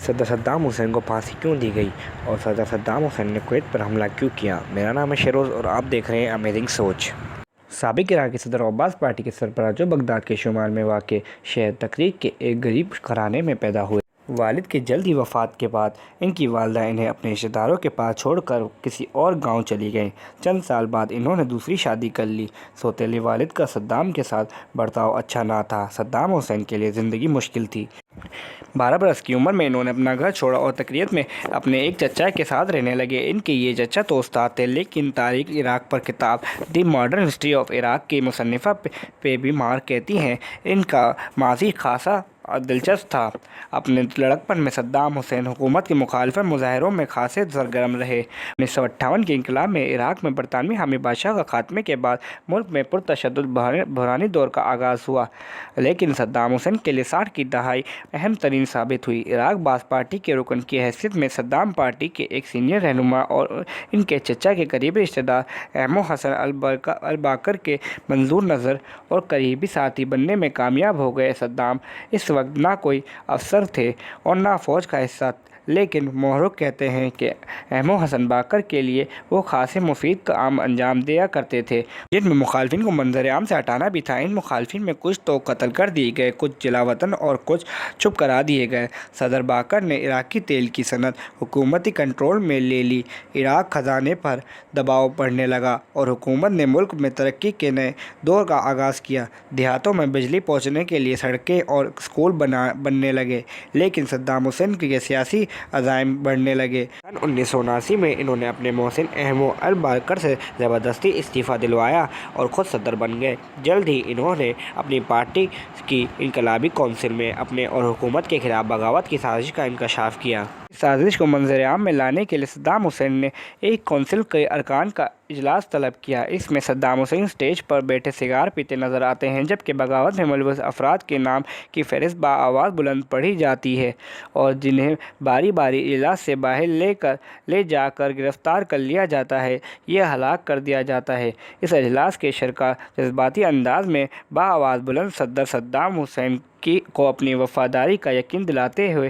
صدر Saddam Hussein کو پھانسی کیوں دی گئی اور صدر صدام حسین نے کویت پر حملہ کیوں کیا؟ میرا نام ہے شیروز اور آپ دیکھ رہے ہیں امیزنگ سوچ۔ سابق عراقی صدر عباس پارٹی کے سربراہ جو بغداد کے شمال میں واقع شہر تقریق کے ایک غریب گھرانے میں پیدا ہوئے۔ والد کی جلدی وفات کے بعد ان کی والدہ انہیں اپنے رشتہ داروں کے پاس چھوڑ کر کسی اور گاؤں چلی گئیں۔ چند سال بعد انہوں نے دوسری شادی کر لی۔ سوتیلے والد کا صدام کے ساتھ برتاؤ اچھا نہ تھا۔ صدام حسین کے لیے زندگی مشکل تھی۔ 12 برس کی عمر میں انہوں نے اپنا گھر چھوڑا اور تقریت میں اپنے ایک چچا کے ساتھ رہنے لگے۔ ان کے یہ چچا تو استاد تھے لیکن تاریخ عراق پر کتاب the modern history of Iraq کی مصنفہ پہ بھی مار کہتی ہیں ان کا ماضی خاصا دلچسپ تھا۔ اپنے لڑکپن میں صدام حسین حکومت کی مخالفت مظاہروں میں خاصے سرگرم رہے۔ 1958 کے انقلاب میں عراق میں برطانوی حامی بادشاہ کے خاتمے کے بعد ملک میں پرتشدد بحرانی دور کا آغاز ہوا، لیکن صدام حسین کے لیے 60 کی دہائی اہم ترین ثابت ہوئی۔ عراق باز پارٹی کے رکن کی حیثیت میں صدام پارٹی کے ایک سینئر رہنما اور ان کے چچا کے قریبی رشتہ دار احمد حسن الباقر کے منظور نظر اور قریبی ساتھی بننے میں کامیاب ہو گئے۔ صدام اس وقت نہ کوئی افسر تھے اور نہ فوج کا حصہ، لیکن محقق کہتے ہیں کہ احمد حسن باقر کے لیے وہ خاصے مفید کام انجام دیا کرتے تھے، جن میں مخالفین کو منظر عام سے ہٹانا بھی تھا۔ ان مخالفین میں کچھ تو قتل کر دیے گئے، کچھ جلا وطن اور کچھ چپ کرا دیے گئے۔ صدر باقر نے عراقی تیل کی صنعت حکومتی کنٹرول میں لے لی۔ عراق خزانے پر دباؤ بڑھنے لگا اور حکومت نے ملک میں ترقی کے نئے دور کا آغاز کیا۔ دیہاتوں میں بجلی پہنچنے کے لیے سڑکیں اور اسکول بننے لگے، لیکن صدام حسین کے سیاسی عزائم بڑھنے لگے۔ سن 1979 میں انہوں نے اپنے محسن احمد الباقر سے زبردستی استعفیٰ دلوایا اور خود صدر بن گئے۔ جلد ہی انہوں نے اپنی پارٹی کی انقلابی کونسل میں اپنے اور حکومت کے خلاف بغاوت کی سازش کا انکشاف کیا۔ اس سازش کو منظر عام میں لانے کے لیے صدام حسین نے ایک کونسل کے ارکان کا اجلاس طلب کیا۔ اس میں صدام حسین اسٹیج پر بیٹھے سگار پیتے نظر آتے ہیں، جبکہ بغاوت میں ملوث افراد کے نام کی فہرست بآواز بلند پڑھی جاتی ہے اور جنہیں باری باری اجلاس سے باہر لے جا کر گرفتار کر لیا جاتا ہے یا ہلاک کر دیا جاتا ہے۔ اس اجلاس کے شرکاء جذباتی انداز میں بآواز بلند صدر صدام حسین کو اپنی وفاداری کا یقین دلاتے ہوئے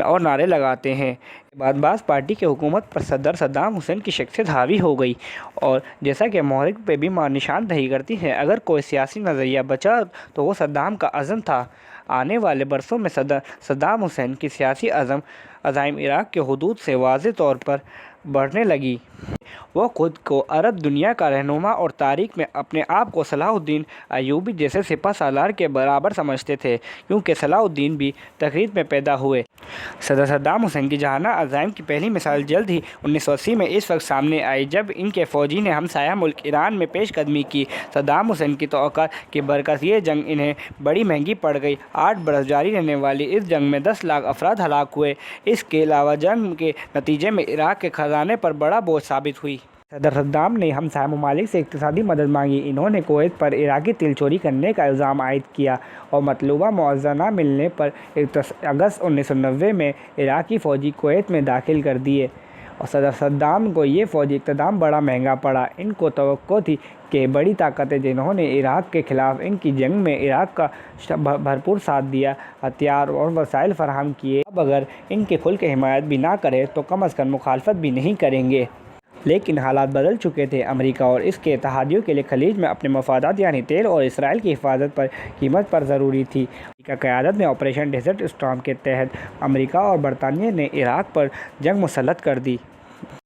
اور نعرے لگاتے ہیں۔ اس کے بعد باز پارٹی کی حکومت پر صدر صدام حسین کی شخصیت حاوی ہو گئی اور جیسا کہ محرک پہ بھی نشاندہی کرتی ہے، اگر کوئی سیاسی نظریہ بچا تو وہ صدام کا عزم تھا۔ آنے والے برسوں میں صدر صدام حسین کی سیاسی عزائم عراق کے حدود سے واضح طور پر بڑھنے لگی۔ وہ خود کو عرب دنیا کا رہنما اور تاریخ میں اپنے آپ کو صلاح الدین ایوبی جیسے سپہ سالار کے برابر سمجھتے تھے، کیونکہ صلاح الدین بھی تقریب میں پیدا ہوئے۔ صدر صدام حسین کی جہانہ عزائم کی پہلی مثال جلد ہی 1980 میں اس وقت سامنے آئی جب ان کے فوجی نے ہمسایہ ملک ایران میں پیش قدمی کی۔ صدام حسین کی توقعات کی برعکس یہ جنگ انہیں بڑی مہنگی پڑ گئی۔ 8 برس جاری رہنے والی اس جنگ میں 10 لاکھ افراد ہلاک ہوئے۔ اس کے علاوہ جنگ کے نتیجے میں عراق کے خزانے پر بڑا بوجھ ثابت ہوئی۔ صدر صدام نے ہمسایہ ممالک سے اقتصادی مدد مانگی۔ انہوں نے کویت پر عراقی تیل چوری کرنے کا الزام عائد کیا اور مطلوبہ معاوضہ نہ ملنے پر اگست 1990 میں عراقی فوجی کویت میں داخل کر دیے اور صدر صدام کو یہ فوجی اقدام بڑا مہنگا پڑا۔ ان کو توقع تھی کہ بڑی طاقتیں جنہوں نے عراق کے خلاف ان کی جنگ میں عراق کا بھرپور ساتھ دیا، ہتھیار اور وسائل فراہم کیے، اب اگر ان کی کھل کے حمایت بھی نہ کریں تو کم از کم مخالفت بھی نہیں کریں گے۔ لیکن حالات بدل چکے تھے۔ امریکہ اور اس کے اتحادیوں کے لیے خلیج میں اپنے مفادات یعنی تیل اور اسرائیل کی حفاظت پر قیمت پر ضروری تھی۔ امریکہ قیادت میں آپریشن ڈیزرٹ اسٹارم کے تحت امریکہ اور برطانیہ نے عراق پر جنگ مسلط کر دی۔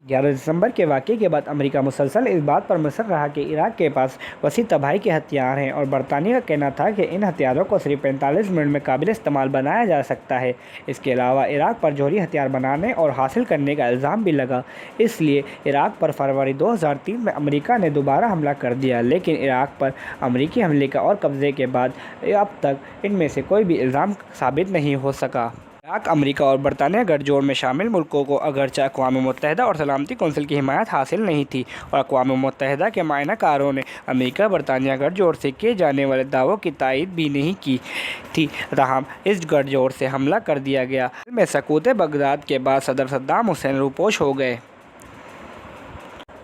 11 دسمبر کے واقعے کے بعد امریکہ مسلسل اس بات پر مصر رہا کہ عراق کے پاس وسیع تباہی کے ہتھیار ہیں اور برطانیہ کا کہنا تھا کہ ان ہتھیاروں کو صرف 45 منٹ میں قابل استعمال بنایا جا سکتا ہے۔ اس کے علاوہ عراق پر جوہری ہتھیار بنانے اور حاصل کرنے کا الزام بھی لگا۔ اس لیے عراق پر فروری 2003 میں امریکہ نے دوبارہ حملہ کر دیا، لیکن عراق پر امریکی حملے کا اور قبضے کے بعد اب تک ان میں سے کوئی بھی الزام ثابت نہیں ہو سکا۔ عراق امریکہ اور برطانیہ گٹھ جوڑ میں شامل ملکوں کو اگرچہ اقوام متحدہ اور سلامتی کونسل کی حمایت حاصل نہیں تھی اور اقوام متحدہ کے معائنہ کاروں نے امریکہ برطانیہ گٹھ جوڑ سے کیے جانے والے دعووں کی تائید بھی نہیں کی تھی، تاہم اس گٹھ جوڑ سے حملہ کر دیا گیا۔ میں سقوط بغداد کے بعد صدر صدام حسین روپوش ہو گئے۔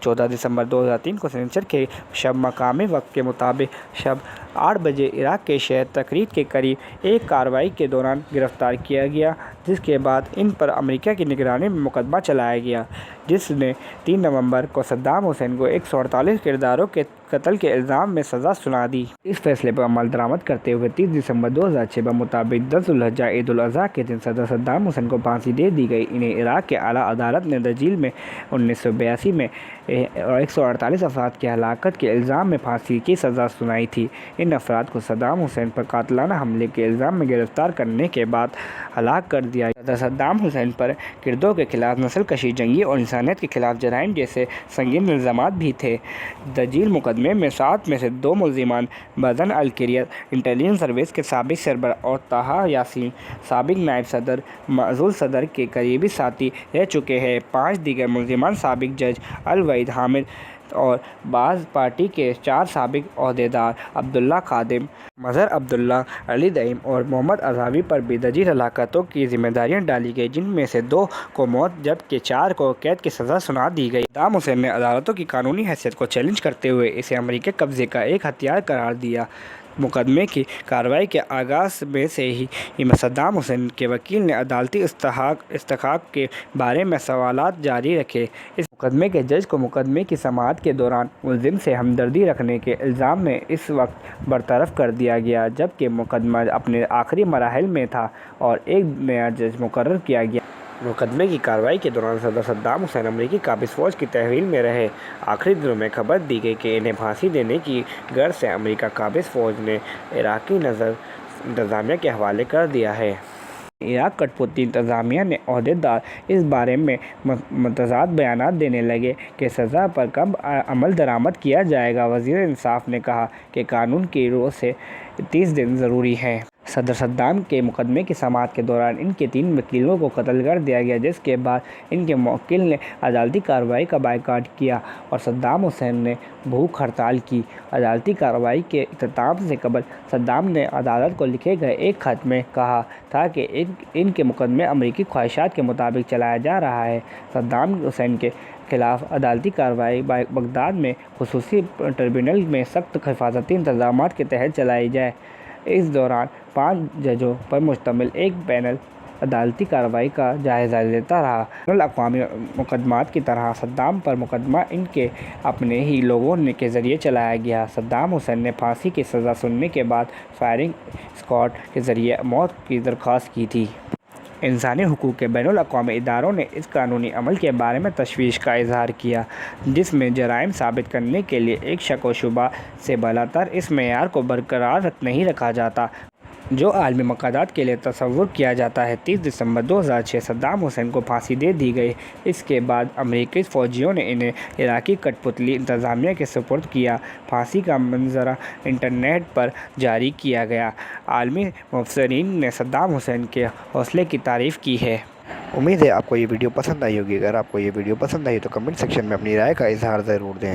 14 دسمبر 2003 کو سنیچر کی شب مقامی وقت کے مطابق شب 8 بجے عراق کے شہر تکریت کے قریب ایک کارروائی کے دوران گرفتار کیا گیا، جس کے بعد ان پر امریکہ کی نگرانی میں مقدمہ چلایا گیا، جس نے 3 نومبر کو صدام حسین کو 148 کرداروں کے قتل کے الزام میں سزا سنا دی۔ اس فیصلے پر عمل درآمد کرتے ہوئے 30 دسمبر 2006 بمطابق 10 ذوالحجہ عید الاضحیٰ کے دن صدر صدام حسین کو پھانسی دے دی گئی۔ انہیں عراق کے اعلیٰ عدالت نے دجیل میں 1982 میں 148 افراد کی ہلاکت کے الزام میں پھانسی کی سزا سنائی تھی۔ ان افراد کو صدام حسین پر قاتلانہ حملے کے الزام میں گرفتار کرنے کے بعد ہلاک کر دیا گیا۔ صدر صدام حسین پر کردوں کے خلاف نسل کشی، جنگی اور انسانیت کے خلاف جرائم جیسے سنگین الزامات بھی تھے۔ دجیل مقدمے میں 7 میں سے 2 ملزمان بزن القریت انٹیلیجنس سروس کے سابق سربراہ اور طٰہٰ یاسین سابق نائب صدر معزول صدر کے قریبی ساتھی رہ چکے ہیں۔ 5 دیگر ملزمان سابق جج الوحید حامد اور بعض پارٹی کے 4 سابق عہدیدار عبداللہ خادم، مظہر عبداللہ، علی دعیم اور محمد اضحوی پر بھی دجیل ہلاکتوں کی ذمہ داریاں ڈالی گئیں، جن میں سے 2 کو موت جبکہ 4 کو قید کی سزا سنا دی گئی۔ صدام حسین نے عدالتوں کی قانونی حیثیت کو چیلنج کرتے ہوئے اسے امریکی قبضے کا ایک ہتھیار قرار دیا۔ مقدمے کی کارروائی کے آغاز میں سے ہی صدام حسین کے وکیل نے عدالتی استحقاق کے بارے میں سوالات جاری رکھے۔ اس مقدمے کے جج کو مقدمے کی سماعت کے دوران ملزم سے ہمدردی رکھنے کے الزام میں اس وقت برطرف کر دیا گیا جبکہ مقدمہ اپنے آخری مراحل میں تھا اور ایک نیا جج مقرر کیا گیا۔ مقدمے کی کارروائی کے دوران صدر صدام حسین امریکی قابض فوج کی تحویل میں رہے۔ آخری دنوں میں خبر دی گئی کہ انہیں پھانسی دینے کی غرض سے امریکی قابض فوج نے عراقی انتظامیہ کے حوالے کر دیا ہے۔ عراق کٹ پتلی انتظامیہ نے عہدیدار اس بارے میں متضاد بیانات دینے لگے کہ سزا پر کب عمل درآمد کیا جائے گا۔ وزیر انصاف نے کہا کہ قانون کی رو سے 30 دن ضروری ہیں۔ صدر صدام کے مقدمے کی سماعت کے دوران ان کے 3 وکیلوں کو قتل کر دیا گیا، جس کے بعد ان کے موکل نے عدالتی کارروائی کا بائیکاٹ کیا اور صدام حسین نے بھوک ہڑتال کی۔ عدالتی کارروائی کے اختتام سے قبل صدام نے عدالت کو لکھے گئے ایک خط میں کہا تھا کہ ان کے مقدمے امریکی خواہشات کے مطابق چلایا جا رہا ہے۔ صدام حسین کے خلاف عدالتی کارروائی بغداد میں خصوصی ٹریبیونل میں سخت حفاظتی انتظامات کے تحت چلائی جائے۔ اس دوران 5 ججوں پر مشتمل ایک پینل عدالتی کارروائی کا جائزہ لیتا رہا۔ بین الاقوامی مقدمات کی طرح صدام پر مقدمہ ان کے اپنے ہی لوگوں کے ذریعے چلایا گیا۔ صدام حسین نے پھانسی کی سزا سننے کے بعد فائرنگ اسکواڈ کے ذریعے موت کی درخواست کی تھی۔ انسانی حقوق کے بین الاقوامی اداروں نے اس قانونی عمل کے بارے میں تشویش کا اظہار کیا، جس میں جرائم ثابت کرنے کے لیے ایک شک و شبہ سے بالاتر اس معیار کو برقرار نہیں رکھا جاتا جو عالمی مفادات کے لیے تصور کیا جاتا ہے۔ 30 دسمبر 2006 صدام حسین کو پھانسی دے دی گئی۔ اس کے بعد امریکی فوجیوں نے انہیں عراقی کٹ پتلی انتظامیہ کے سپرد کیا۔ پھانسی کا منظر انٹرنیٹ پر جاری کیا گیا۔ عالمی مبصرین نے صدام حسین کے حوصلے کی تعریف کی ہے۔ امید ہے آپ کو یہ ویڈیو پسند آئی ہوگی۔ اگر آپ کو یہ ویڈیو پسند آئی تو کمنٹ سیکشن میں اپنی رائے کا اظہار ضرور دیں۔